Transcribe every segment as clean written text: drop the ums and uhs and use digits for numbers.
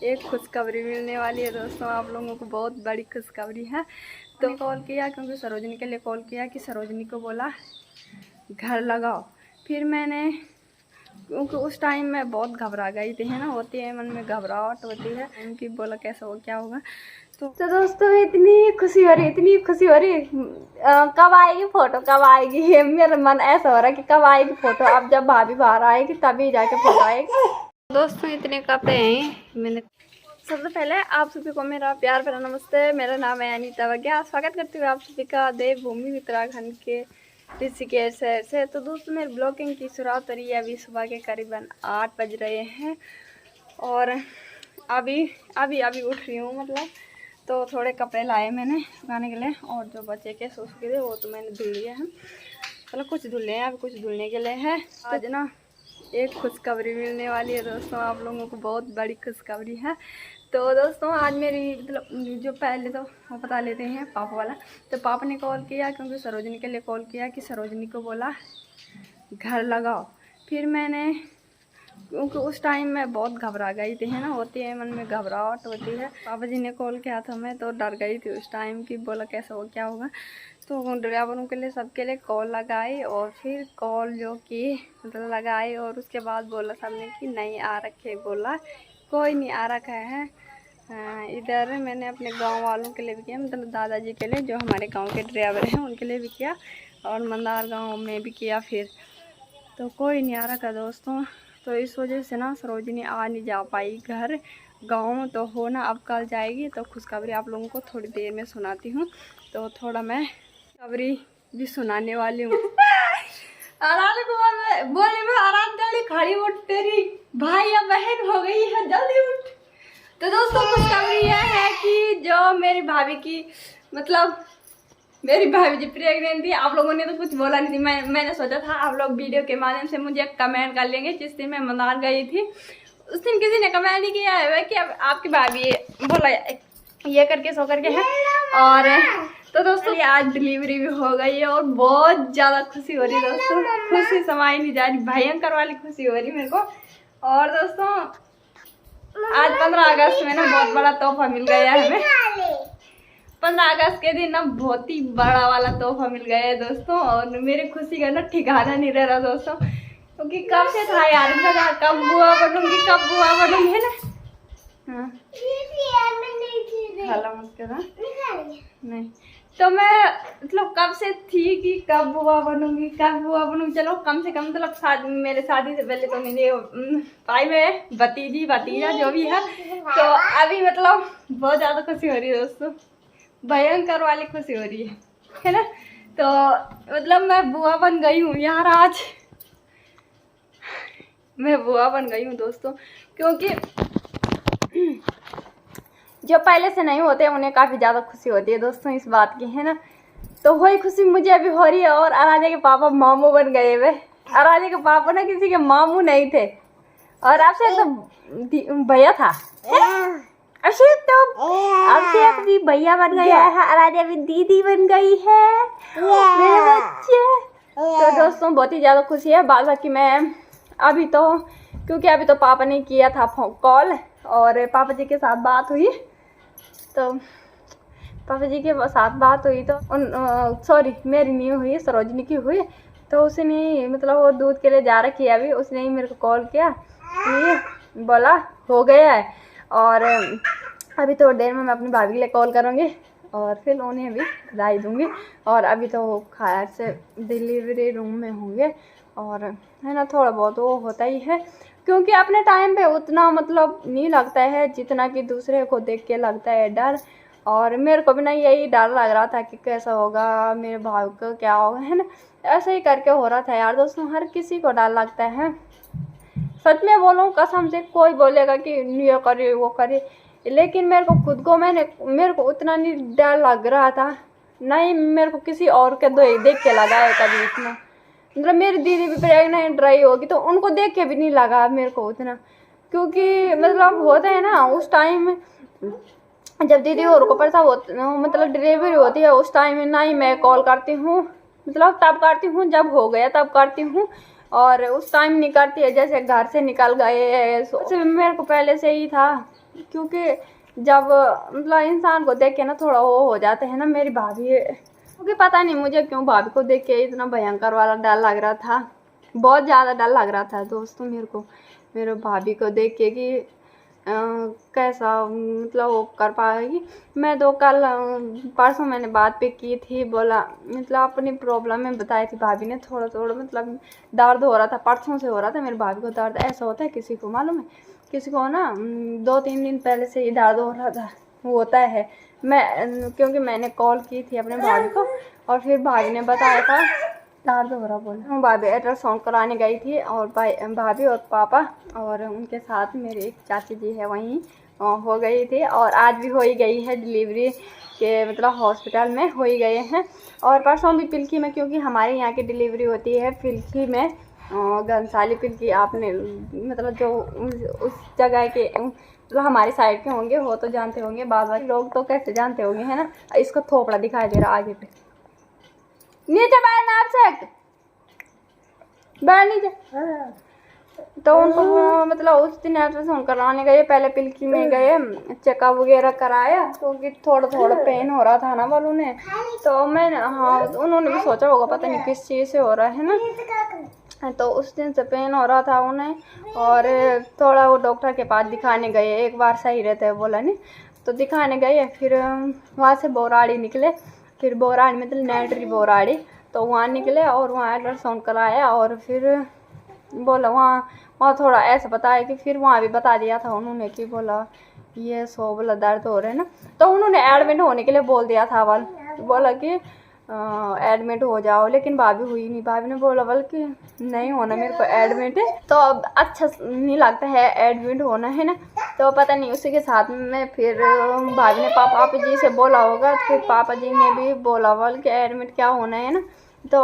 एक खुशखबरी मिलने वाली है दोस्तों, आप लोगों को बहुत बड़ी खुशखबरी है। तो कॉल किया क्योंकि सरोजनी के लिए कॉल किया कि सरोजनी को बोला घर लगाओ। फिर मैंने क्योंकि उस टाइम मैं बहुत घबरा गई थी, है ना, होती है मन में घबराहट होती है उनकी, बोला कैसा हो क्या होगा। तो दोस्तों इतनी खुशी हो रही, इतनी खुशी हो रही, कब आएगी फ़ोटो, कब आएगी। मेरा मन ऐसा हो रहा है कि कब आएगी फ़ोटो। अब जब भाभी बाहर आएगी तभी जाके फ़ोटो आएगी। दोस्तों इतने कपड़े हैं। मैंने सबसे पहले आप सभी को मेरा प्यार भरा नमस्ते। मेरा नाम है अनीता वग्या। स्वागत करती हूँ आप सभी का देवभूमि उत्तराखंड के ऋषिकेश शहर से। तो दोस्तों मेरे ब्लॉगिंग की शुरुआत हो रही है अभी सुबह के करीबन 8 बज रहे हैं और अभी उठ रही हूँ, मतलब। तो थोड़े कपड़े लाए मैंने सुखाने के लिए और जो बच्चे के सो के थे वो तो मैंने धुल लिए हैं। मतलब कुछ धुल हैं, अभी कुछ धुलने के लिए है। आज ना एक खुशखबरी मिलने वाली है दोस्तों, आप लोगों को बहुत बड़ी खुशखबरी है। तो दोस्तों आज मेरी मतलब जो पहले तो वो बता लेते हैं पापा वाला। तो पापा ने कॉल किया क्योंकि सरोजनी के लिए कॉल किया कि सरोजनी को बोला घर लगाओ। फिर मैंने क्योंकि उस टाइम मैं बहुत घबरा गई थी, है ना, होती है मन में घबराहट होती है। पापा जी ने कॉल किया था, मैं तो डर गई थी उस टाइम कि बोला कैसा हो क्या होगा। तो ड्राइवरों के लिए सबके लिए कॉल लगाई और फिर कॉल जो कि मतलब लगाई और उसके बाद बोला सबने कि नहीं आ रखे। बोला कोई नहीं आ रखा है। इधर मैंने अपने गांव वालों के लिए भी किया, मतलब दादाजी के लिए जो हमारे गांव के ड्राइवर हैं उनके लिए भी किया और मंदार गांव में भी किया। फिर तो कोई नहीं आ रखा दोस्तों। तो इस वजह से ना सरोजनी आ नहीं जा पाई घर। गाँव तो हो ना, अब कल जाएगी। तो खुशखबरी आप लोगों को थोड़ी देर में सुनाती हूँ। तो थोड़ा मैं खबरी भी सुनाने वाली हूँ। बोले मैं आराम जल्दी खड़ी उठ, तेरी भाई या बहन हो गई है, जल्दी उठ। तो दोस्तों खुशखबरी यह है कि जो मेरी भाभी की मतलब मेरी भाभी जी प्रेग्नेंट थी। आप लोगों ने तो कुछ बोला नहीं थी। मैंने सोचा था आप लोग वीडियो के माध्यम से मुझे कमेंट कर लेंगे। जिस दिन मैं मनार गई थी उस दिन किसी ने कमेंट नहीं किया है कि अब आपकी भाभी बोला ये करके सो करके है। और तो दोस्तों आज डिलीवरी भी हो गई है और बहुत ज़्यादा खुशी हो रही है दोस्तों। खुशी समाई नहीं जा रही, भयंकर वाली खुशी हो रही मेरे को। और दोस्तों आज 15 अगस्त में ना बहुत बड़ा तोहफा मिल गया है हमें। 15 अगस्त के दिन ना बहुत ही बड़ा वाला तोहफा मिल गया है दोस्तों। और मेरी खुशी का ना ठिकाना नहीं रह रहा दोस्तों, क्योंकि कब से था यार, कब बुआ बनूंगी, कब बुआ बनूंगी, है ना। हाँ नहीं तो मैं मतलब कब से थी कि कब बुआ बनूंगी, कब बुआ बनूंगी। चलो कम से कम मतलब शादी, मेरे शादी से पहले तो मेरे भाई में भतीजी भतीजा जो भी है। तो अभी मतलब बहुत ज़्यादा खुशी हो रही है दोस्तों, भयंकर वाली खुशी हो रही है ना। तो मतलब मैं बुआ बन गई हूँ यार, आज मैं बुआ बन गई हूँ दोस्तों। क्योंकि जो पहले से नहीं होते उन्हें काफ़ी ज़्यादा खुशी होती है दोस्तों इस बात की, है ना। तो वही खुशी मुझे अभी हो रही है। और अराजे के पापा मामू बन गए वे। अराजे के पापा ना किसी के मामू नहीं थे और आपसे तो भैया था। अभिषेक तो अभिषेक भी भैया बन गया है, अराजा भी दीदी बन गई है मेरे बच्चे। तो दोस्तों बहुत ही ज़्यादा खुशी है। बाकी मैं अभी तो क्योंकि अभी तो पापा ने किया था कॉल और पापा जी के साथ बात हुई। तो पापा जी के साथ बात हुई तो सॉरी मेरी नहीं हुई, सरोजनी की हुई। तो उसने मतलब वो दूध के लिए जा रखी है अभी, उसने ही मेरे को कॉल किया कि बोला हो गया है। और अभी थोड़ी देर में मैं अपनी भाभी के लिए कॉल करूँगी और फिर उन्हें भी बधाई दूँगी। और अभी तो वो खैर से डिलीवरी रूम में होंगे और है ना, थोड़ा बहुत वो होता ही है क्योंकि अपने टाइम पे उतना मतलब नहीं लगता है जितना कि दूसरे को देख के लगता है डर। और मेरे को भी ना यही डर लग रहा था कि कैसा होगा, मेरे भाई को क्या होगा, है ना। ऐसे ही करके हो रहा था यार दोस्तों, हर किसी को डर लगता है। सच में बोलूँ कसम से, कोई बोलेगा कि ये करे वो करे, लेकिन मेरे को खुद को मेरे को उतना नहीं डर लग रहा था, नहीं मेरे को किसी और के देख के लगा है कभी इतना। मतलब मेरी दीदी भी प्रेग्नेंट रही होगी तो उनको देख के भी नहीं लगा मेरे को उतना, क्योंकि मतलब होता है ना उस टाइम जब दीदी और को प्रसव मतलब डिलीवरी होती है उस टाइम ना ही मैं कॉल करती हूँ, मतलब तब करती हूँ जब हो गया तब करती हूँ। और उस टाइम नहीं करती है जैसे घर से निकल गए। मेरे को पहले से ही था क्योंकि जब मतलब इंसान को देख के ना थोड़ा वो हो जाते हैं ना। मेरी भाभी, क्योंकि पता नहीं मुझे क्यों भाभी को देख के इतना भयंकर वाला डर लग रहा था, बहुत ज़्यादा डर लग रहा था दोस्तों मेरे को, मेरे भाभी को देख के कि कैसा मतलब वो कर पाएगी। मैं तो कल परसों मैंने बात पे की थी, बोला मतलब अपनी प्रॉब्लम में बताई थी भाभी ने, थोड़ा थोड़ा मतलब दर्द हो रहा था, परसों से हो रहा था मेरी भाभी को दर्द। ऐसा होता है किसी को मालूम है, किसी को ना 2-3 दिन पहले से ही दर्द हो रहा था, वो होता है। मैं क्योंकि मैंने कॉल की थी अपने भाभी को और फिर भाभी ने बताया था दर्द हो रहा बोला। भाभी अल्ट्रासाउंड कराने गई थी और भाभी और पापा और उनके साथ मेरी एक चाची जी है वहीं हो गई थी, और आज भी हो ही गई है डिलीवरी के मतलब हॉस्पिटल में हो ही गए हैं। और परसों भी पिल्की में, क्योंकि हमारे यहाँ की डिलीवरी होती है पिल्की में, घनसाली पिल्की। आपने मतलब जो उस जगह के मतलब हमारी साइड के होंगे वो तो जानते होंगे, बाबा लोग तो कैसे जानते होंगे है ना। इसको थोपड़ा दिखाई दे रहा आगे पे, नीचे बैठ ना आप बैठ नीचे। तो उनको मतलब उस दिन अल्ट्रासाउंड कराने गए, पहले पिल्की में गए, चेकअप वगैरह कराया, क्योंकि थोड़ा थोड़ा पेन हो रहा था ना वालों ने। तो मैं हाँ उन्होंने भी सोचा होगा पता नहीं किस चीज़ से हो रहा है ना, तो उस दिन से पेन हो रहा था उन्हें। और थोड़ा वो डॉक्टर के पास दिखाने गए, एक बार सही रहता है बोला नहीं, तो दिखाने गए। फिर वहाँ से बोराड़ी निकले, फिर बोराड़ी मतलब नेटरी बोराड़ी, तो वहाँ निकले और वहाँ अल्ट्रासाउंड कराया। और फिर बोला वहाँ थोड़ा ऐसा बताया कि फिर वहाँ भी बता दिया था उन्होंने कि बोला ये बोला दर्द हो रहा है ना, तो उन्होंने एडमिट होने के लिए बोल दिया था बोला कि एडमिट हो जाओ, लेकिन भाभी हुई नहीं। भाभी ने बोला बल्कि नहीं होना मेरे को एडमिट है, तो अब अच्छा नहीं लगता है एडमिट होना है ना। तो पता नहीं उसी के साथ में फिर भाभी ने पापा जी से बोला होगा, तो फिर पापा जी ने भी बोला बल्कि एडमिट क्या होना है ना। तो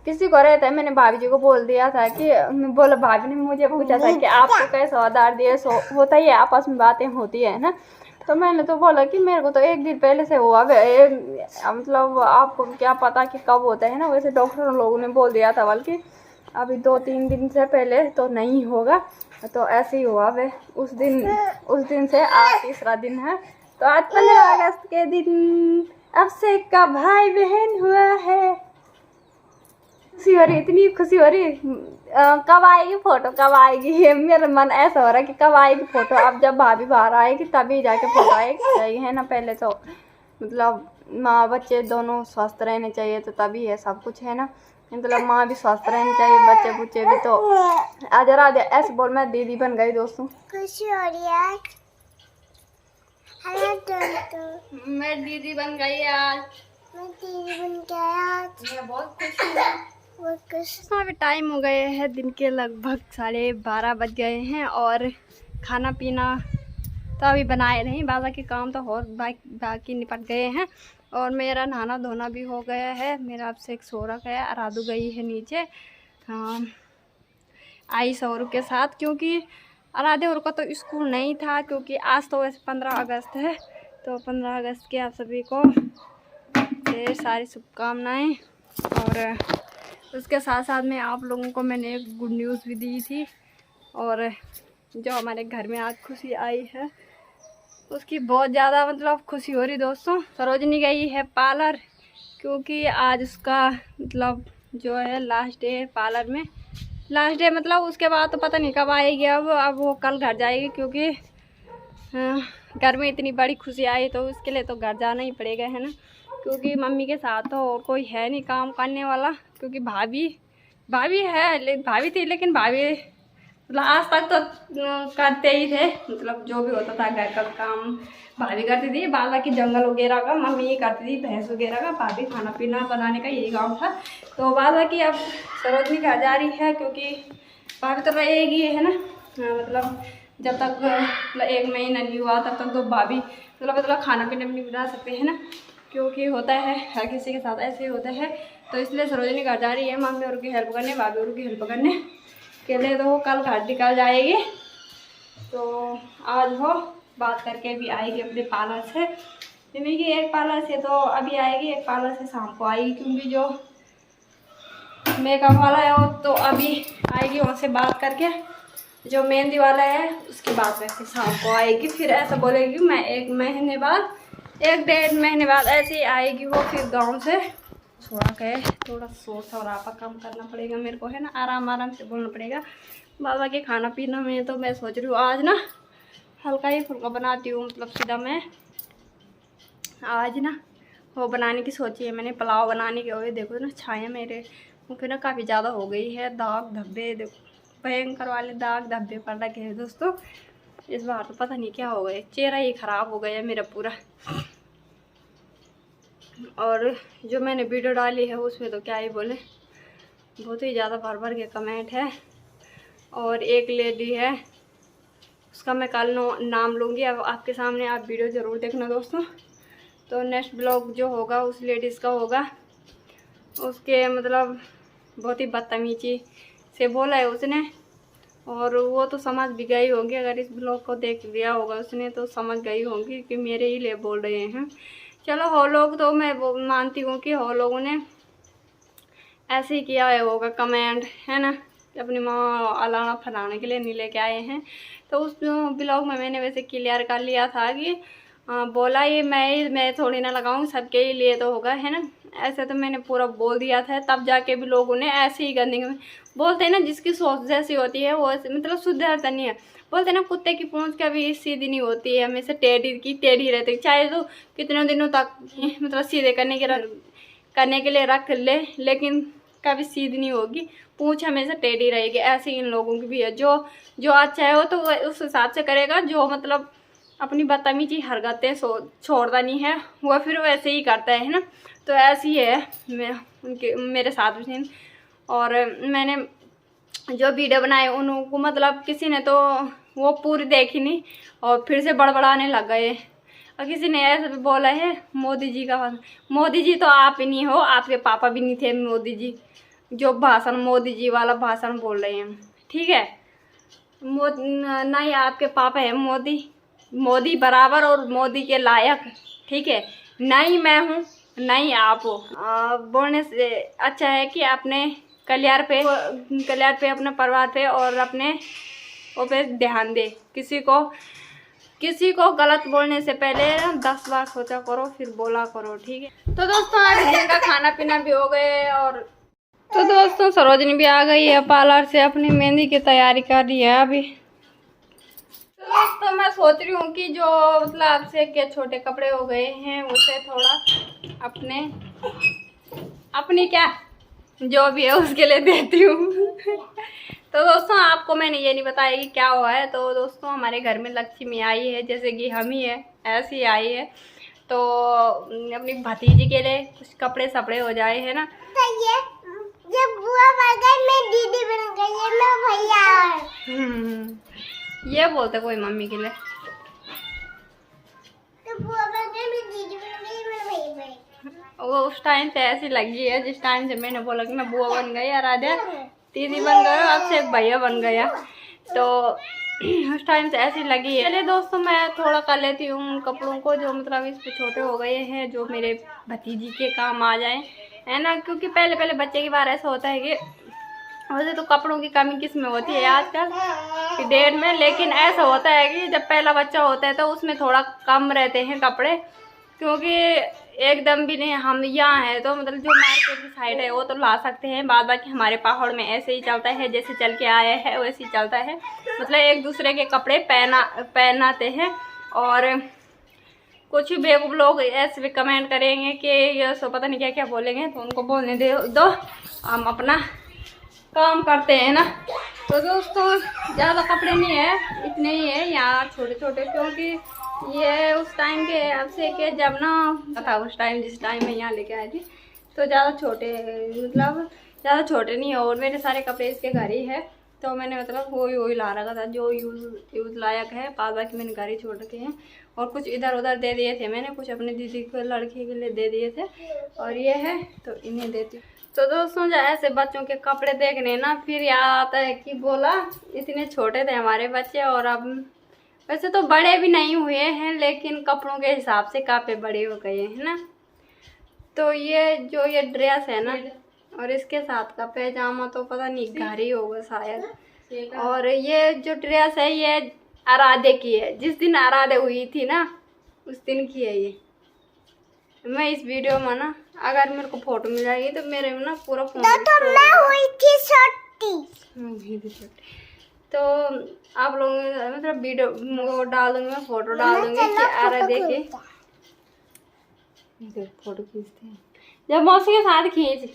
किसी को रहता है, मैंने भाभी जी को बोल दिया था कि बोला, भाभी ने मुझे पूछा था कि आपको कैसा दर्द है, होता ही है, आपस में बातें होती है ना। तो मैंने तो बोला कि मेरे को तो 1 दिन पहले से हुआ मतलब आपको क्या पता कि कब होता है ना। वैसे डॉक्टर लोगों ने बोल दिया था बल्कि अभी 2-3 दिन से पहले तो नहीं होगा, तो ऐसे ही हुआ वे उस दिन से आज तीसरा दिन है। तो आज 15 अगस्त के दिन अभिषेक का भाई बहन हुआ है। खुशी हो रही, इतनी खुशी हो रही। कब आएगी फोटो, कब आएगी, मेरा मन ऐसा हो रहा है कि कब आएगी फोटो। अब जब भाभी बाहर आएगी तभी जाके फोटो आएगी है ना। पहले तो मतलब माँ बच्चे दोनों स्वस्थ रहने चाहिए, तो तभी है सब कुछ है ना। मतलब माँ भी स्वस्थ रहनी चाहिए, बच्चे बुच्चे भी। तो आज राधे ऐसे बोल, मैं दीदी बन गई दोस्तों। खुशी हो रही है, मैं दीदी बन गई आज, मैं दीदी बन गया आज, मैं बहुत खुश हूँ। अभी टाइम हो गए हैं दिन के लगभग 12:30 बज गए हैं, और खाना पीना तो अभी बनाए नहीं, बाबा के काम तो और बाकी निपट गए हैं। और मेरा नहाना धोना भी हो गया है। मेरा अब से एक सो रखा है, आराधू गई है नीचे आई सौरभ के साथ, क्योंकि आराधे और का तो स्कूल नहीं था, क्योंकि आज तो वैसे 15 अगस्त है। तो 15 अगस्त की आप सभी को ढेर सारी शुभकामनाएँ। और उसके साथ साथ में आप लोगों को मैंने एक गुड न्यूज़ भी दी थी, और जो हमारे घर में आज खुशी आई है उसकी बहुत ज़्यादा मतलब खुशी हो रही दोस्तों। सरोजनी गई है पार्लर, क्योंकि आज उसका मतलब जो है लास्ट डे है पार्लर में। लास्ट डे मतलब उसके बाद तो पता नहीं कब आएगी। अब वो कल घर जाएगी, क्योंकि घर में इतनी बड़ी खुशी आई तो उसके लिए तो घर जाना ही पड़ेगा है ना। क्योंकि मम्मी के साथ तो और कोई है नहीं काम करने वाला, क्योंकि भाभी है, भाभी थी, लेकिन भाभी मतलब आज तक तो करते ही थे, मतलब जो भी होता था घर का काम भाभी करती थी। बाबा की जंगल वगैरह का मम्मी ही करती थी, भैंस वगैरह का, भाभी खाना पीना बनाने का यही काम था। तो बाबा की अब सरोजनी घर जा रही है, क्योंकि भाभी तो रहेगी है ना। मतलब जब तक मतलब 1 महीना नहीं हुआ तब तक तो भाभी मतलब खाना पीना भी नहीं बना सकते है ना, क्योंकि होता है हर किसी के साथ ऐसे ही होता है। तो इसलिए सरोजनी घर जा रही है मम्मी और की हेल्प करने, भाभी और की हेल्प करने के लिए। तो वो कल घर निकल जाएगी, तो आज वो बात करके भी आएगी अपने पार्लर से। मम्मी की एक पार्लर से तो अभी आएगी, एक पार्लर से शाम को आएगी, क्योंकि जो मेकअप वाला है वो तो अभी आएगी वहाँ से बात करके। जो मेहंदी वाला है उसकी बात वैसे शाम को आएगी, फिर ऐसा बोलेगी मैं 1 महीने बाद 1-1.5 महीने बाद ऐसे ही आएगी वो, फिर गांव से छोड़ा के। थोड़ा शोर शराबा कम करना पड़ेगा मेरे को, है ना, आराम आराम से बोलना पड़ेगा। बाबा के खाना पीना में तो मैं सोच रही हूँ आज ना हल्का ही फुल्का बनाती हूँ, मतलब सीधा मैं आज ना वो बनाने की सोची है मैंने, पुलाव बनाने के हुए। देखो ना छाया मेरे मुँह पे ना काफ़ी ज़्यादा हो गई है, दाग धब्बे, देखो भयंकर वाले दाग धब्बे पड़ रखे हैं दोस्तों। इस बार तो पता नहीं क्या हो गया, चेहरा ही ख़राब हो गया मेरा पूरा। और जो मैंने वीडियो डाली है उसमें तो क्या ही बोले, बहुत ही ज़्यादा भर भर के कमेंट है। और एक लेडी है उसका मैं कल नाम लूँगी, अब आपके सामने, आप वीडियो ज़रूर देखना दोस्तों। तो नेक्स्ट ब्लॉग जो होगा उस लेडीज़ का होगा, उसके मतलब बहुत ही बदतमीजी से बोला है उसने, और वो तो समझ भी गई होगी, अगर इस ब्लॉग को देख लिया होगा उसने तो समझ गई होगी कि मेरे ही लिए बोल रहे हैं। चलो हो लोग तो मैं मानती हूँ कि हो लोगों ने ऐसे ही किया है होगा कमेंट, है ना, अपनी माँ अलाना फलाने के लिए नहीं लेके आए हैं। तो उस ब्लॉग में मैंने वैसे क्लियर कर लिया था कि बोला ये मैं थोड़ी ना लगाऊँ, सबके ही लिए तो होगा, है ना, ऐसे तो मैंने पूरा बोल दिया था। तब जाके भी लोगों ने ऐसे ही गंदगी में बोलते हैं ना, जिसकी सोच जैसी होती है वो मतलब सुधरता नहीं है। बोलते हैं ना कुत्ते की पूंछ कभी सीधी नहीं होती है, हमेशा टेढ़ी की टेढ़ी रहती है, चाहे तो कितने दिनों तक मतलब सीधे करने के लिए रख ले, लेकिन कभी सीधी नहीं होगी, पूंछ हमेशा टेढ़ी रहेगी। ऐसे इन लोगों की भी है, जो अच्छा है वो तो उस हिसाब से करेगा, जो मतलब अपनी बदतमीजी हरकतें छोड़ता नहीं है वो फिर वैसे ही करता है ना। तो ऐसी है मेरे साथ भी। और मैंने जो वीडियो बनाए उनको मतलब किसी ने तो वो पूरी देखी नहीं और फिर से बड़बड़ाने लग गए, और किसी ने ऐसे भी बोला है मोदी जी का भाषण। मोदी जी तो आप ही नहीं हो, आपके पापा भी नहीं थे मोदी जी, जो भाषण मोदी जी वाला भाषण बोल रहे हैं, ठीक है। ना ही आपके पापा है मोदी बराबर और मोदी के लायक, ठीक है, ना ही मैं हूँ ना ही आप हो। बोलने से अच्छा है कि अपने कल्याण पे अपने परिवार पे और अपने वो पे ध्यान दे। किसी को गलत बोलने से पहले 10 बार सोचा करो फिर बोला करो, ठीक है। तो दोस्तों आज दिन का खाना पीना भी हो गए, और तो दोस्तों सरोजनी भी आ गई है पार्लर से, अपनी मेहंदी की तैयारी कर रही है अभी। तो दोस्तों मैं सोच रही हूँ कि जो मतलब आपसे के छोटे कपड़े हो गए हैं उसे थोड़ा अपनी क्या जो भी है उसके लिए देती हूँ। तो दोस्तों आपको मैंने ये नहीं बताया कि क्या हुआ है। तो दोस्तों हमारे घर में लक्ष्मी आई है, जैसे कि हम ही है ऐसी ही आई है, तो अपनी भतीजी के लिए कुछ कपड़े सपड़े हो जाए, है ना। जब बुआ बन गई मैं दीदी बन गई है, मैं भैया ये बोलते कोई मम्मी के लिए, तो बुआ बन गई मैं दीदी बन गई, मैं भैया बन गई। वो उस टाइम से ऐसी लगी है जिस टाइम से मैंने बोला कि मैं बुआ बन गई, राधे दीदी बन गए, अब से एक भैया बन गया, तो उस टाइम से ऐसी लगी है। चलिए दोस्तों मैं थोड़ा कर लेती हूँ कपड़ों को, जो मतलब इस पे छोटे हो गए हैं, जो मेरे भतीजी के काम आ जाए, है ना। क्योंकि पहले बच्चे की बार ऐसा होता है कि वैसे तो कपड़ों की कमी किस में होती है आजकल की डेट में, लेकिन ऐसा होता है कि जब पहला बच्चा होता है तो उसमें थोड़ा कम रहते हैं कपड़े, क्योंकि एकदम भी नहीं। हम यहाँ है तो मतलब जो मार्केट की साइड है वो तो ला सकते हैं, बाद बाकी हमारे पहाड़ में ऐसे ही चलता है, जैसे चल के आया है वैसे ही चलता है, मतलब एक दूसरे के कपड़े पहनाते हैं। और कुछ बेवकूफ़ लोग ऐसे भी कमेंट करेंगे कि ये सो पता नहीं क्या क्या बोलेंगे, तो उनको बोलने दो, हम अपना काम करते हैं ना। तो दोस्तों ज़्यादा कपड़े नहीं है, इतने ही है यहाँ छोटे छोटे, क्योंकि ये उस टाइम के आपसे के जब ना पता उस टाइम जिस टाइम मैं यहाँ लेके आई थी तो ज़्यादा छोटे मतलब ज़्यादा छोटे नहीं है, और मेरे सारे कपड़े इसके घर ही है, तो मैंने मतलब वही ला रखा था जो यूज़ लायक है, बाद बाकी मैंने घर ही छोड़ रखे हैं। और कुछ इधर उधर दे दिए थे मैंने, कुछ अपनी दीदी को लड़की के लिए दे दिए थे, और ये है तो इन्हें देती। तो दोस्तों जो ऐसे बच्चों के कपड़े देखने ना फिर याद आता है कि बोला इतने छोटे थे हमारे बच्चे, और अब वैसे तो बड़े भी नहीं हुए हैं, लेकिन कपड़ों के हिसाब से काफ़ी बड़े हो गए हैं ना। तो ये ड्रेस है ना, और इसके साथ का पैजामा तो पता नहीं घर ही होगा शायद, और ये जो ड्रेस है ये आराधे की है, जिस दिन आराधे हुई थी ना उस दिन की है ये। मैं इस वीडियो में ना अगर मेरे को फोटो मिल जाएगी तो मेरे में ना पूरा फोन हुई थी छोटी। तो आप लोग मतलब वीडियो वो डाल दूंगी, मैं फोटो डाल दूंगी कि आराधे के फोटो खींचते हैं जब मौसी के साथ खींच,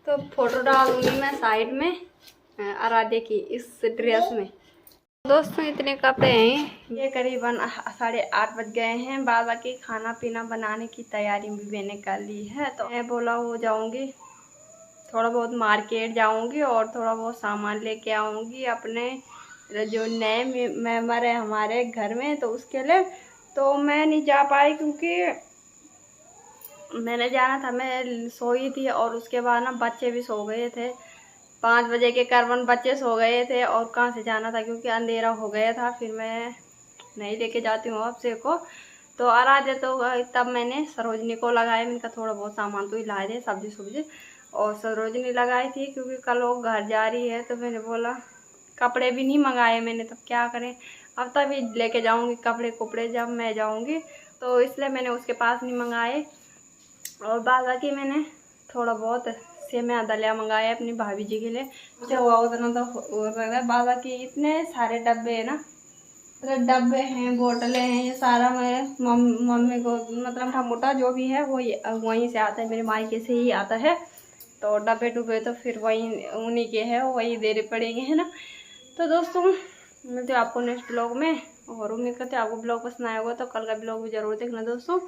तो फोटो डाल दूंगी मैं साइड में आराधे की इस ड्रेस में। दोस्तों इतने कपड़े हैं, ये करीबन 8:30 बज गए हैं। बाबा की खाना पीना बनाने की तैयारी भी मैंने कर ली है। तो मैं बोला हो जाऊंगी, थोड़ा बहुत मार्केट जाऊंगी और थोड़ा बहुत सामान लेके आऊंगी अपने जो नए मेंबर है हमारे घर में, तो उसके लिए तो मैं नहीं जा पाई क्योंकि मैंने जाना था, मैं सोई थी और उसके बाद ना बच्चे भी सो गए थे। 5 बजे के करीबन बच्चे सो गए थे और कहाँ से जाना था क्योंकि अंधेरा हो गया था। फिर मैं नहीं लेके जाती हूँ आपसे को, तो आराधे तो तब मैंने सरोजनी को लगाया। मैंने कहा थोड़ा बहुत सामान तो ही ला दे, सब्जी सुब्जी, और सरोजनी लगाई थी क्योंकि कल वो घर जा रही है। तो मैंने बोला कपड़े भी नहीं मंगाए मैंने, तब क्या करें, अब तभी लेके जाऊँगी कपड़े कुपड़े जब मैं जाऊँगी, तो इसलिए मैंने उसके पास नहीं मंगाए। और बाबा की मैंने थोड़ा बहुत सेवइयां दलिया मंगाया अपनी भाभी जी के लिए, जो हुआ उतना तो हो सकता है। बाबा की इतने सारे डब्बे हैं ना, मतलब डब्बे हैं, बोतलें हैं, ये सारा मैं मम्मी को मतलब मोटा जो भी है वो वहीं से आता है, मेरे मायके से ही आता है। तो डब्बे डुब्बे तो फिर वहीं उन्हीं के हैं, वही देने पड़ेंगे, है ना। तो दोस्तों मिलते हैं आपको नेक्स्ट ब्लॉग में, और उम्मीद करते हैं आपको ब्लॉग पसंद आया होगा। तो कल का ब्लॉग भी जरूर देखना दोस्तों।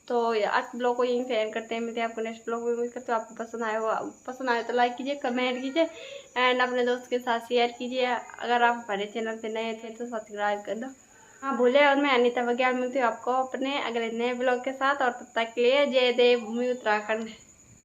तो आज ब्लॉग को यहीं पे एंड करते हैं, मिलते हैं आपको नेक्स्ट ब्लॉग में। उम्मीद करते हो आपको पसंद आया होगा, पसंद आए तो लाइक कीजिए, कमेंट कीजिए एंड अपने दोस्त के साथ शेयर कीजिए। अगर आप हमारे चैनल पे नए थे तो सब्सक्राइब कर दो, हाँ भूले। और मैं अनीता बघेल मिलती हूँ आपको अपने अगले नए ब्लॉग के साथ, और तब तक के लिए जय देव भूमि उत्तराखंड।